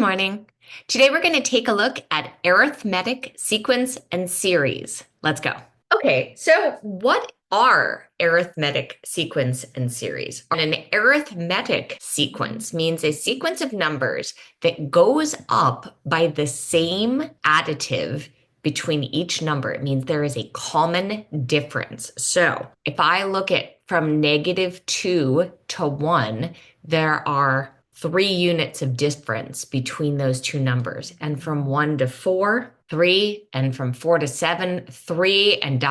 morning. Today we're going to take a look at arithmetic sequence and series. Let's go. Okay, so what are arithmetic sequence and series? An arithmetic sequence means a sequence of numbers that goes up by the same additive between each number. It means there is a common difference. So if I look at from -2 to 1, there are 3 units of difference between those two numbers. And from 1 to 4, 3, and from 4 to 7, 3, and ...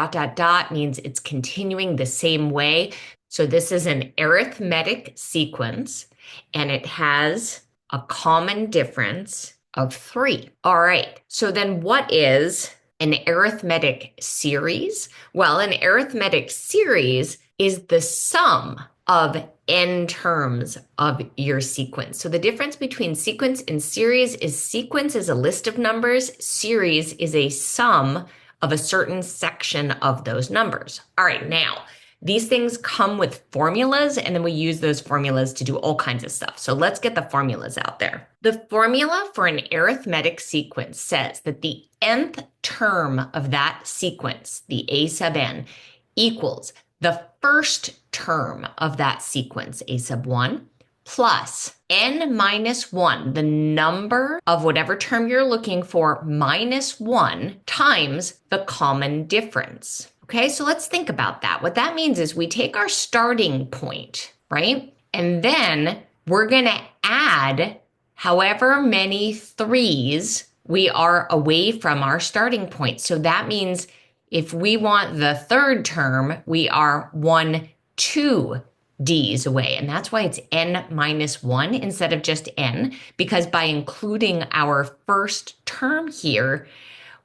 means it's continuing the same way. So this is an arithmetic sequence, and it has a common difference of 3. All right, so then what is an arithmetic series? Well, an arithmetic series is the sum of n terms of your sequence. So the difference between sequence and series is sequence is a list of numbers, series is a sum of a certain section of those numbers. All right, now, these things come with formulas, and then we use those formulas to do all kinds of stuff. So let's get the formulas out there. The formula for an arithmetic sequence says that the nth term of that sequence, the a sub n, equals the first term of that sequence, a sub 1, plus n minus 1, the number of whatever term you're looking for, minus 1 times the common difference. Okay, so let's think about that. What that means is we take our starting point, right? And then we're going to add however many 3s we are away from our starting point. So that means if we want the third term, we are 2 d's away. And that's why it's n minus 1 instead of just n, because by including our first term here,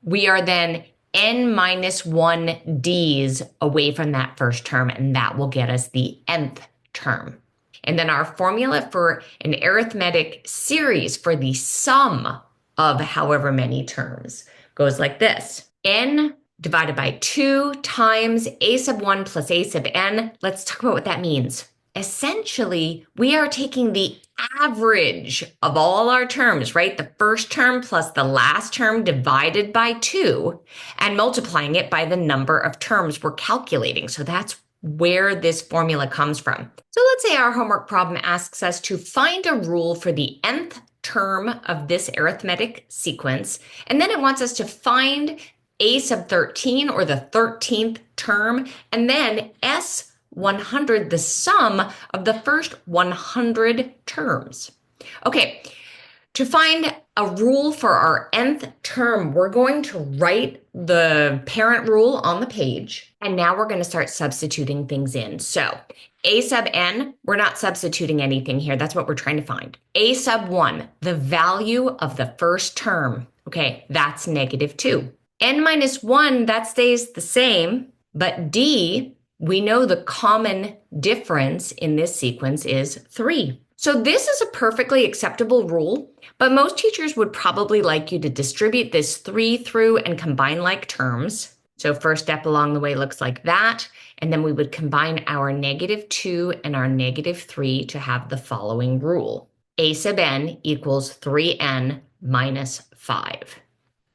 we are then n minus 1 d's away from that first term, and that will get us the nth term. And then our formula for an arithmetic series for the sum of however many terms goes like this. N divided by 2 times a sub 1 plus a sub n. Let's talk about what that means. Essentially, we are taking the average of all our terms, right? The first term plus the last term divided by 2 and multiplying it by the number of terms we're calculating. So that's where this formula comes from. So let's say our homework problem asks us to find a rule for the nth term of this arithmetic sequence, and then it wants us to find a sub 13 or the 13th term, and then S 100, the sum of the first 100 terms. Okay, to find a rule for our nth term, we're going to write the parent rule on the page, and now we're going to start substituting things in. So a sub n, we're not substituting anything here. That's what we're trying to find. A sub 1, the value of the first term. Okay, that's -2. N minus 1, that stays the same, but D, we know the common difference in this sequence is 3. So this is a perfectly acceptable rule, but most teachers would probably like you to distribute this 3 through and combine like terms. So first step along the way looks like that, and then we would combine our -2 and our -3 to have the following rule. A sub n equals 3n minus 5.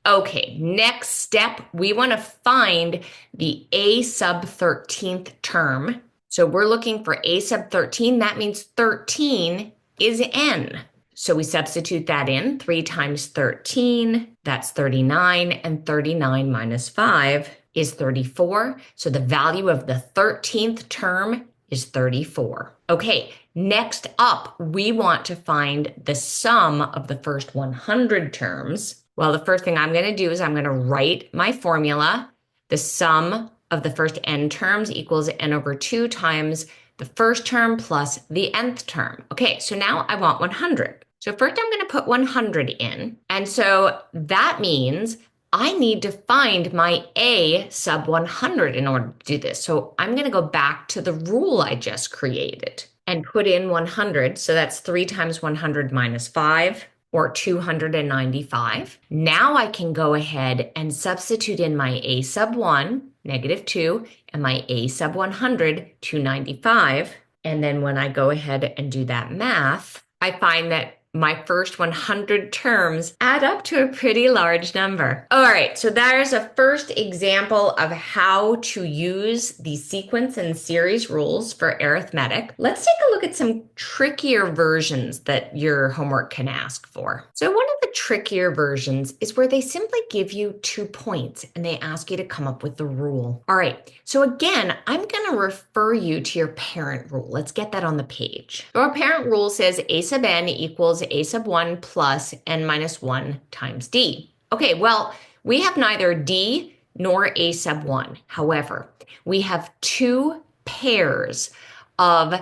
Okay, next step, we want to find the a sub 13th term. So we're looking for a sub 13. That means 13 is n. So we substitute that in. 3 times 13, that's 39, and 39 minus 5 is 34. So the value of the 13th term is 34. Okay, next up, we want to find the sum of the first 100 terms. Well, the first thing I'm going to do is I'm going to write my formula. The sum of the first n terms equals n over 2 times the first term plus the nth term. Okay, so now I want 100. So first I'm going to put 100 in. And so that means I need to find my a sub 100 in order to do this. So I'm going to go back to the rule I just created and put in 100. So that's 3 times 100 minus 5. Or 295. Now I can go ahead and substitute in my a sub 1, -2, and my a sub 100, 295. And then when I go ahead and do that math, I find that my first 100 terms add up to a pretty large number. All right, so there's a first example of how to use the sequence and series rules for arithmetic. Let's take a look at some trickier versions that your homework can ask for. So one of the trickier versions is where they simply give you 2 points and they ask you to come up with the rule. All right, so again, I'm going to refer you to your parent rule. Let's get that on the page. So our parent rule says a sub n equals a sub 1 plus n minus 1 times d. Okay, well, we have neither d nor a sub 1. However, we have 2 pairs of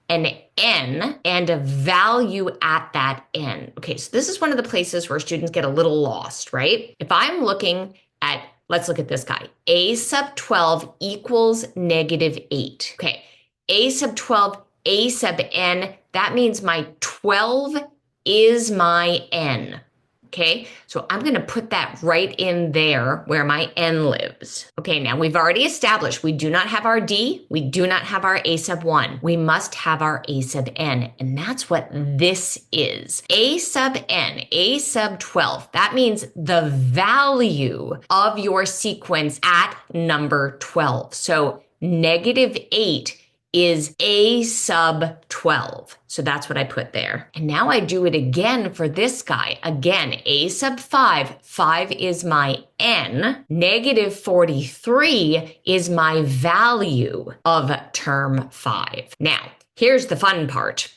an n and a value at that n. Okay, so this is one of the places where students get a little lost, right? If I'm looking at, let's look at this guy, a sub 12 equals negative 8. Okay, a sub 12, a sub n, that means my 12 is my n. Okay, so I'm going to put that right in there where my n lives. Okay, now we've already established we do not have our d, we do not have our a sub 1. We must have our a sub n, and that's what this is. A sub n, a sub 12, that means the value of your sequence at number 12. So negative 8 is a sub 12. So that's what I put there. And now I do it again for this guy. Again, a sub 5. 5 is my n. Negative 43 is my value of term 5. Now, here's the fun part.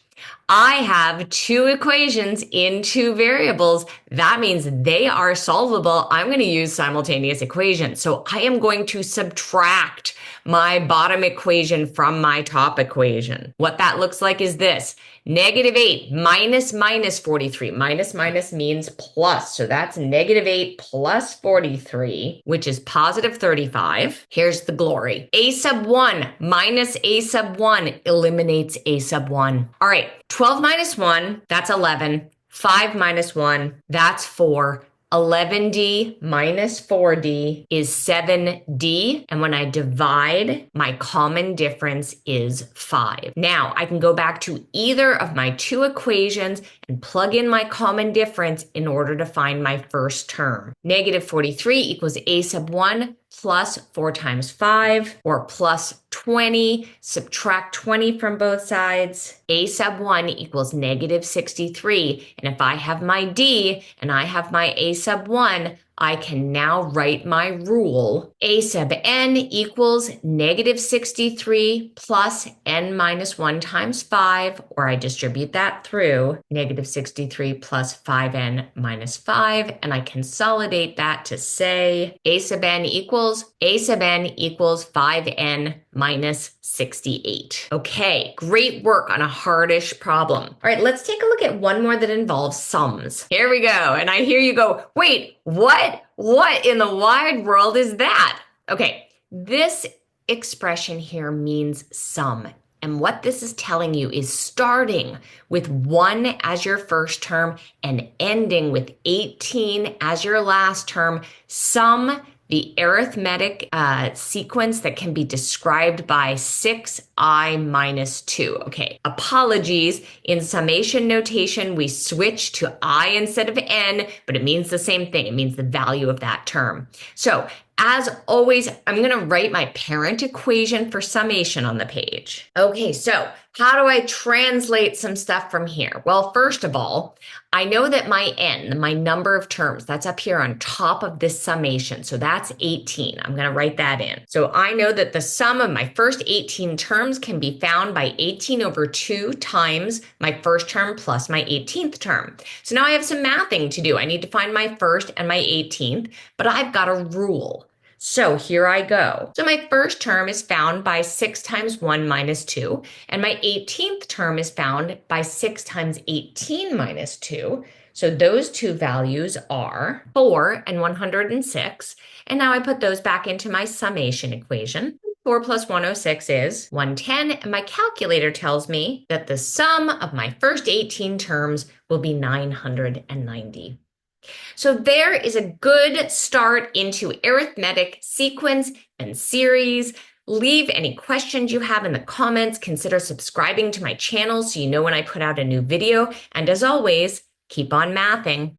I have 2 equations in 2 variables. That means they are solvable. I'm going to use simultaneous equations. So I am going to subtract my bottom equation from my top equation. What that looks like is this. Negative 8 minus minus 43. Minus minus means plus. So that's negative 8 plus 43, which is positive 35. Here's the glory. A sub 1 minus a sub 1 eliminates a sub 1. All right, 12 minus 1, that's 11. 5 minus 1, that's 4. 11d minus 4d is 7d. And when I divide, my common difference is 5. Now I can go back to either of my 2 equations and plug in my common difference in order to find my first term. Negative 43 equals a sub 1 plus 4 times 5, or plus 20, subtract 20 from both sides. A sub 1 equals negative 63. And if I have my d and I have my a sub 1, I can now write my rule. A sub n equals negative 63 plus n minus 1 times 5, or I distribute that through negative 63 plus 5n minus 5, and I consolidate that to say a sub n equals 5n minus 68. Okay, great work on a hardish problem. All right, let's take a look at one more that involves sums. Here we go. And I hear you go, wait, what? What in the wide world is that? Okay, this expression here means sum. And what this is telling you is starting with 1 as your first term and ending with 18 as your last term, sum the arithmetic sequence that can be described by 6i minus 2. Okay, apologies. In summation notation, we switch to I instead of n, but it means the same thing. It means the value of that term. So as always, I'm going to write my parent equation for summation on the page. Okay, so how do I translate some stuff from here? Well, first of all, I know that my n, my number of terms, that's up here on top of this summation. So that's 18. I'm going to write that in. So I know that the sum of my first 18 terms can be found by 18 over 2 times my first term plus my 18th term. So now I have some mathing to do. I need to find my first and my 18th, but I've got a rule. So here I go. So my first term is found by 6 times 1 minus 2, and my 18th term is found by 6 times 18 minus 2. So those two values are 4 and 106. And now I put those back into my summation equation. 4 plus 106 is 110, and my calculator tells me that the sum of my first 18 terms will be 990. So there is a good start into arithmetic sequence and series. Leave any questions you have in the comments. Consider subscribing to my channel so you know when I put out a new video. And as always, keep on mathing.